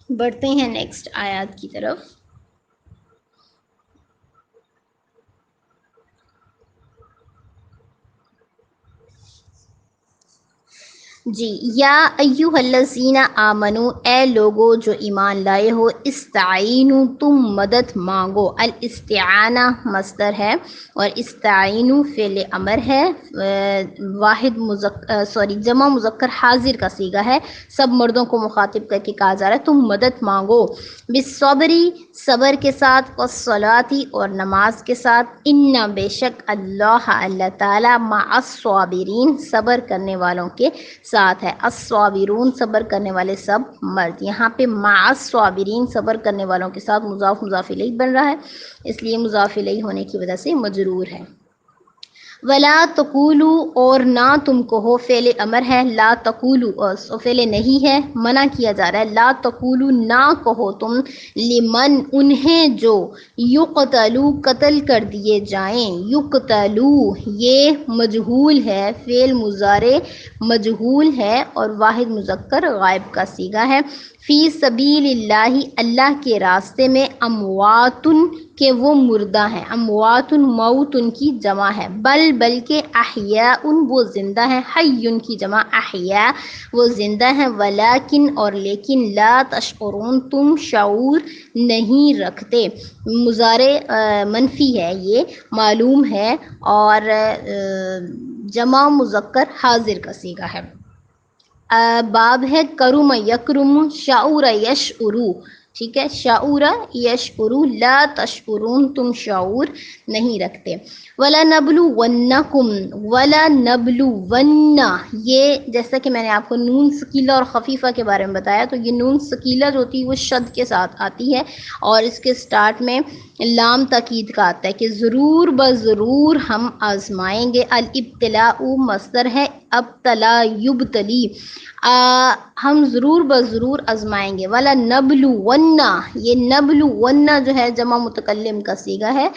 بڑھتے ہیں نیکسٹ آیات کی طرف. جی، یا ایھا الذین آمنو، اے لوگو جو ایمان لائے ہو، استعینوا تم مدد مانگو. الاستعانہ مصدر ہے اور استعینوا فعل امر ہے، جمع مذکر حاضر کا صیغہ ہے، سب مردوں کو مخاطب کر کے کہا جا رہا ہے تم مدد مانگو. بالصبری، صبر کے ساتھ، والصلاۃ اور نماز کے ساتھ. ان بے شک اللہ تعالیٰ مع الصابرین صبر کرنے والوں کے ساتھ ہے. الصابرون صبر کرنے والے سب مرد. یہاں پہ مع الصابرین صبر کرنے والوں کے ساتھ مضاف مضاف الیہ بن رہا ہے، اس لیے مضاف الیہ ہونے کی وجہ سے مجرور ہے. ولا تقولوا اور نہ تم کہو، فعل امر ہے، لا تقولوا فعل نہیں ہے، منع کیا جا رہا ہے. لا تقولوا نہ کہو تم، لمن انہیں جو، یقتلوا قتل کر دیے جائیں. یقتلوا یہ مجہول ہے، فعل مضارع مجہول ہے اور واحد مذکر غائب کا صیغہ ہے. فی سبیل اللہ اللہ کے راستے میں. اموات کہ وہ مردہ ہیں. اموات موت ان کی جمع ہے. بلکہ احیاء وہ زندہ ہیں. حی کی جمع احیاء وہ زندہ ہیں. ولیکن اور لیکن لا تشعرون تم شعور نہیں رکھتے. مضارع منفی ہے، یہ معلوم ہے اور جمع مذکر حاضر کا صیغہ ہے. باب ہے کرم یکرم، شعور یشعرو. ٹھیک ہے، شعور یشعرو، لا تشعرون تم شعور نہیں رکھتے. وَلَنَبْلُوَنَّکُمْ، وَلَنَبْلُوَنَّ یہ جیسا کہ میں نے آپ کو نون ثقیلہ اور خفیفہ کے بارے میں بتایا، تو یہ نون ثقیلہ جو ہوتی ہے وہ شد کے ساتھ آتی ہے اور اس کے سٹارٹ میں لام تاکید کا آتا ہے کہ ضرور بضرور ہم آزمائیں گے. الابتلاء مصدر ہے، ابتلا یبتلی، ہم ضرور بضرور آزمائیں گے. وَلَنَبْلُوَنَّ یہ نبلون جو ہے جمع متکلم کا صیغہ ہے.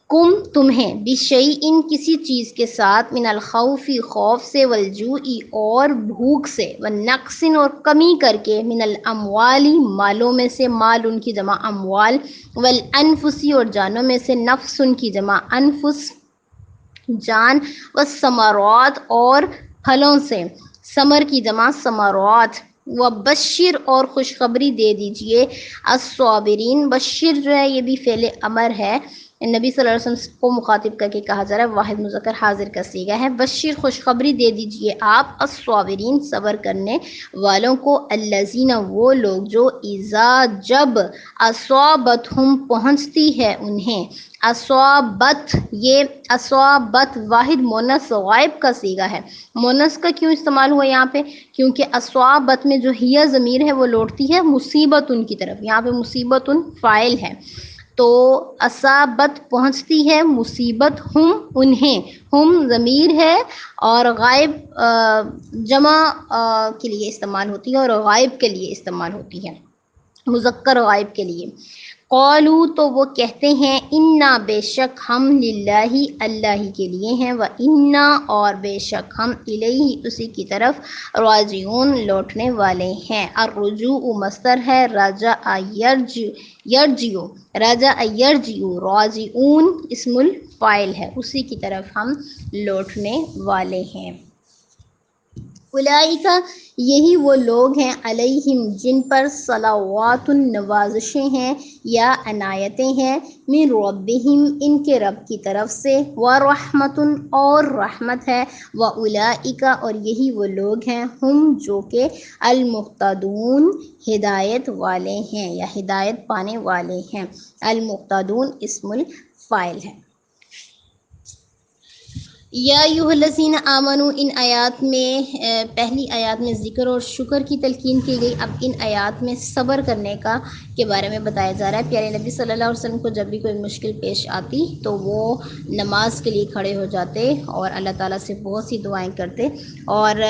کم تمہیں، بشیء کسی چیز کے ساتھ، من الخوف خوف سے، والجوع اور بھوک سے، والنقص اور کمی کر کے، من الاموال مالوں میں سے، مال ان کی جمع اموال، والانفس اور جانوں میں سے، نفس ان کی جمع انفس جان، والثمرات اور پھلوں سے، ثمر کی جمع ثمرات. وبشر اور خوشخبری دے دیجئے، الصابرین بشر جو ہے یہ بھی فعل امر ہے، نبی صلی اللہ علیہ وسلم کو مخاطب کر کے کہا جا رہا ہے، واحد مذکر حاضر کا صیغہ ہے. بشر خوشخبری دے دیجئے آپ، الصابرین صبر کرنے والوں کو، الذین وہ لوگ جو، اذا جب، اصابتہم پہنچتی ہے انہیں، اصابت یہ اصابت واحد مونث غائب کا صیغہ ہے. مونث کا کیوں استعمال ہوا یہاں پہ؟ کیونکہ اصابت میں جو ہی ضمیر ہے وہ لوٹتی ہے مصیبت ان کی طرف. یہاں پہ مصیبت ان فاعل ہے، تو اصابت پہنچتی ہے، مصیبت ہم انہیں، ہم ضمیر ہے اور غائب جمع کے لیے استعمال ہوتی ہے اور غائب کے لیے استعمال ہوتی ہے، مذکر غائب کے لیے. قالوا تو وہ کہتے ہیں، انا بے شک ہم، للہ اللہ ہی کے لیے ہیں، و انا اور بے شک ہم، الیہ اسی کی طرف، راجعون لوٹنے والے ہیں. الرجوع مصدر ہے، رجع یرجع، رجع یرجع، راجعون اسم الفاعل ہے، اسی کی طرف ہم لوٹنے والے ہیں. اولئک یہی وہ لوگ ہیں، علیہم جن پر، صلوات نوازشیں ہیں یا عنایتیں ہیں، من ربہم ان کے رب کی طرف سے، ورحمت اور رحمت ہے، واولئک اور یہی وہ لوگ ہیں، ہم جو کہ، المہتدون ہدایت والے ہیں یا ہدایت پانے والے ہیں. المہتدون اسم الفاعل ہے. یا ایھا الذین آمنو ان آیات میں پہلی آیات میں ذکر اور شکر کی تلقین کی گئی. اب ان آیات میں صبر کرنے کے بارے میں بتایا جا رہا ہے. پیارے نبی صلی اللہ علیہ وسلم کو جب بھی کوئی مشکل پیش آتی تو وہ نماز کے لیے کھڑے ہو جاتے اور اللہ تعالیٰ سے بہت سی دعائیں کرتے اور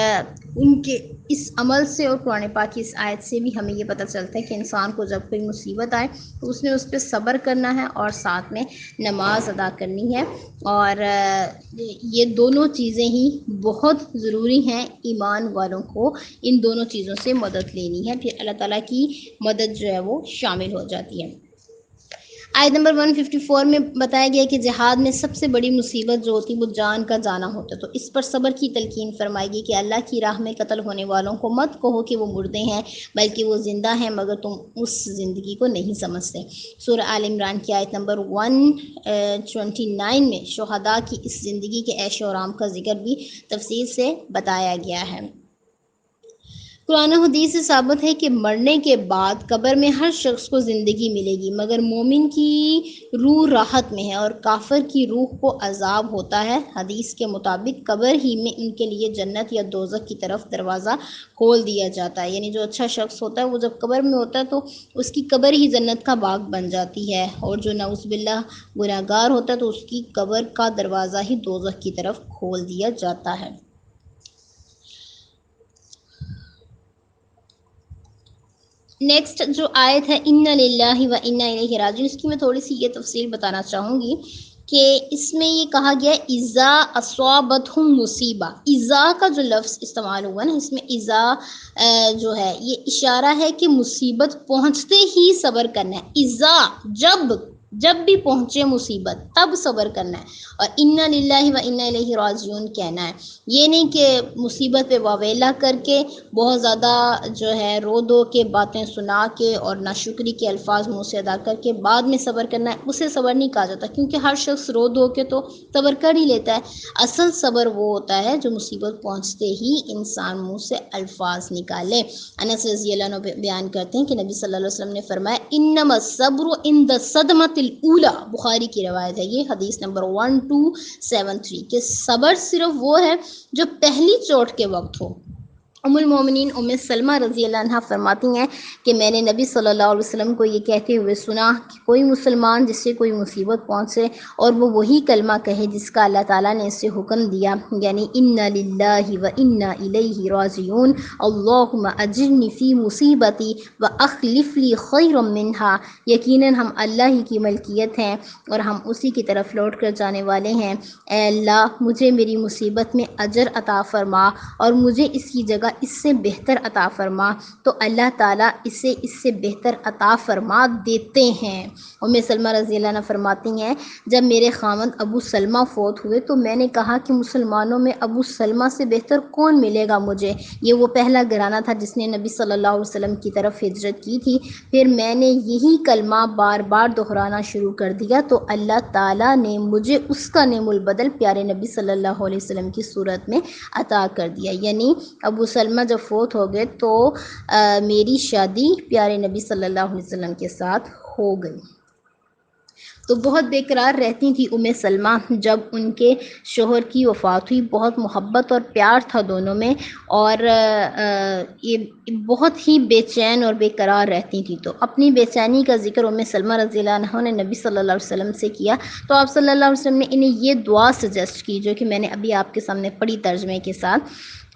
ان کے اس عمل سے اور قرآن پاک کی اس آیت سے بھی ہمیں یہ پتہ چلتا ہے کہ انسان کو جب کوئی مصیبت آئے تو اس نے اس پہ صبر کرنا ہے اور ساتھ میں نماز ادا کرنی ہے، اور یہ دونوں چیزیں ہی بہت ضروری ہیں۔ ایمان والوں کو ان دونوں چیزوں سے مدد لینی ہے، پھر اللہ تعالیٰ کی مدد جو ہے وہ شامل ہو جاتی ہے۔ آیت نمبر 154 میں بتایا گیا کہ جہاد میں سب سے بڑی مصیبت جو ہوتی ہے وہ جان کا جانا ہوتا ہے، تو اس پر صبر کی تلقین فرمائے گی کہ اللہ کی راہ میں قتل ہونے والوں کو مت کہو کہ وہ مردے ہیں، بلکہ وہ زندہ ہیں، مگر تم اس زندگی کو نہیں سمجھتے۔ سورہ آل عمران کی آیت نمبر 129 میں شہداء کی اس زندگی کے عیش و آرام کا ذکر بھی تفصیل سے بتایا گیا ہے۔ قرآن و حدیث سے ثابت ہے کہ مرنے کے بعد قبر میں ہر شخص کو زندگی ملے گی، مگر مومن کی روح راحت میں ہے اور کافر کی روح کو عذاب ہوتا ہے۔ حدیث کے مطابق قبر ہی میں ان کے لیے جنت یا دوزخ کی طرف دروازہ کھول دیا جاتا ہے، یعنی جو اچھا شخص ہوتا ہے وہ جب قبر میں ہوتا ہے تو اس کی قبر ہی جنت کا باغ بن جاتی ہے، اور جو نعوذ باللہ گنہگار ہوتا ہے تو اس کی قبر کا دروازہ ہی دوزخ کی طرف کھول دیا جاتا ہے۔ نیکسٹ جو آیت ہے اِنَّ لِلَّهِ وَإِنَّا إِلَيْهِ راجعون، اس کی میں تھوڑی سی یہ تفصیل بتانا چاہوں گی کہ اس میں یہ کہا گیا اذا اصابتہم مصیبہ، اذا کا جو لفظ استعمال ہوا نا، اس میں اذا جو ہے یہ اشارہ ہے کہ مصیبت پہنچتے ہی صبر کرنا ہے، اذا جب بھی پہنچے مصیبت تب صبر کرنا ہے، اور اِنَّ لِلَّهِ وَإِنَّا إِلَيْهِ راجعون کہنا ہے۔ یہ نہیں کہ مصیبت پہ واویلا کر کے بہت زیادہ جو ہے رو دو کے باتیں سنا کے اور ناشکری کے الفاظ منہ سے ادا کر کے بعد میں صبر کرنا ہے، اسے صبر نہیں کہا جاتا، کیونکہ ہر شخص رو دو کے تو صبر کر ہی لیتا ہے۔ اصل صبر وہ ہوتا ہے جو مصیبت پہنچتے ہی انسان منہ سے الفاظ نکالے۔ انس رضی اللہ عنہ بیان کرتے ہیں کہ نبی صلی اللہ علیہ وسلم نے فرمایا انما الصبر عند الصدمۃ الاولی، بخاری کی روایت ہے یہ، حدیث نمبر 1273، کہ صبر صرف وہ ہے جو پہلی چوٹ کے وقت ہو۔ ام المومنین ام سلمہ رضی اللہ عنہ فرماتی ہیں کہ میں نے نبی صلی اللہ علیہ وسلم کو یہ کہتے ہوئے سنا کہ کوئی مسلمان جس سے کوئی مصیبت پہنچے اور وہ وہی کلمہ کہے جس کا اللہ تعالیٰ نے اسے حکم دیا، یعنی اِنَّ لِلَّهِ وَإِنَّا إِلَيْهِ راجعون، اللہم اجرنی فی مصیبتی وَأَخْلِفْ لِی خَیْرًا مِنْہا، یقیناً ہم اللہ ہی کی ملکیت ہیں اور ہم اسی کی طرف لوٹ کر جانے والے ہیں۔ اے اللہ مجھے میری مصیبت میں اجر عطا فرما اور مجھے اس کی جگہ اس سے بہتر عطا فرما، تو اللہ تعالیٰ اسے اس سے بہتر عطا فرما دیتے ہیں۔ ام سلمہ رضی اللہ عنہ فرماتی ہیں جب میرے خاوند ابو سلمہ فوت ہوئے تو میں نے کہا کہ مسلمانوں میں ابو سلمہ سے بہتر کون ملے گا مجھے، یہ وہ پہلا گھرانہ تھا جس نے نبی صلی اللہ علیہ وسلم کی طرف ہجرت کی تھی۔ پھر میں نے یہی کلمہ بار بار دہرانا شروع کر دیا تو اللہ تعالیٰ نے مجھے اس کا نعم البدل پیارے نبی صلی اللہ علیہ وسلم کی صورت میں عطا کر دیا، یعنی ابو سلمہ جب فوت ہو گئے تو میری شادی پیارے نبی صلی اللہ علیہ وسلم کے ساتھ ہو گئی۔ تو بہت بے قرار رہتی تھی ام سلمہ جب ان کے شوہر کی وفات ہوئی، بہت محبت اور پیار تھا دونوں میں، اور یہ بہت ہی بے چین اور بے قرار رہتی تھی۔ تو اپنی بے چینی کا ذکر ام سلمہ رضی اللہ عنہ نے نبی صلی اللہ علیہ وسلم سے کیا تو آپ صلی اللہ علیہ وسلم نے انہیں یہ دعا سجیسٹ کی جو کہ میں نے ابھی آپ کے سامنے پڑھی ترجمے کے ساتھ۔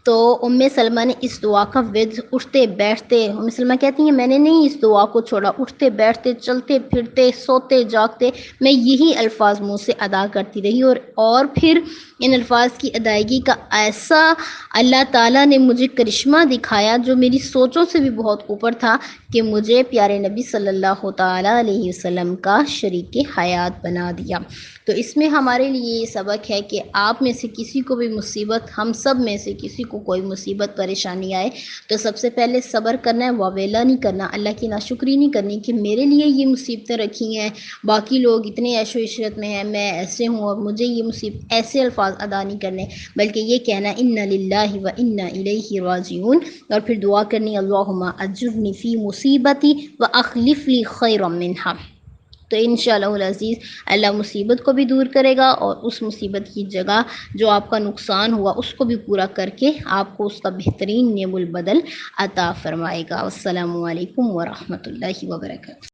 تو ام سلمہ نے اس دعا کا ورد اٹھتے بیٹھتے، ام سلمہ کہتی ہیں میں نے نہیں اس دعا کو چھوڑا، اٹھتے بیٹھتے چلتے پھرتے سوتے جاگتے میں یہی الفاظ منہ سے ادا کرتی رہی، اور پھر ان الفاظ کی ادائیگی کا ایسا اللہ تعالیٰ نے مجھے کرشمہ دکھایا جو میری سوچوں سے بھی بہت اوپر تھا کہ مجھے پیارے نبی صلی اللہ تعالیٰ علیہ وسلم کا شریک حیات بنا دیا۔ تو اس میں ہمارے لیے یہ سبق ہے کہ آپ میں سے کسی کو بھی مصیبت، ہم سب میں سے کسی کو کوئی مصیبت پریشانی آئے تو سب سے پہلے صبر کرنا ہے، واویلا نہیں کرنا، اللہ کی ناشکری نہیں کرنی کہ میرے لیے یہ مصیبتیں رکھی ہیں، باقی لوگ اتنے عیش و عشرت میں ہیں، میں ایسے ہوں اور مجھے یہ مصیبت، ایسے الفاظ ادا نہیں کرنے، بلکہ یہ کہنا اِنَّ لِلَّهِ وَإِنَّا إِلَيْهِ راجعون، اور پھر دعا کرنی اللہم اجرنی فی مصیبتی وَأَخْلِفْ لِی خَیْرًا مِنْہا۔ تو انشاءاللہ العزیز اللہ مصیبت کو بھی دور کرے گا اور اس مصیبت کی جگہ جو آپ کا نقصان ہوا اس کو بھی پورا کر کے آپ کو اس کا بہترین نعم البدل عطا فرمائے گا۔ السلام علیکم ورحمۃ اللہ وبرکاتہ۔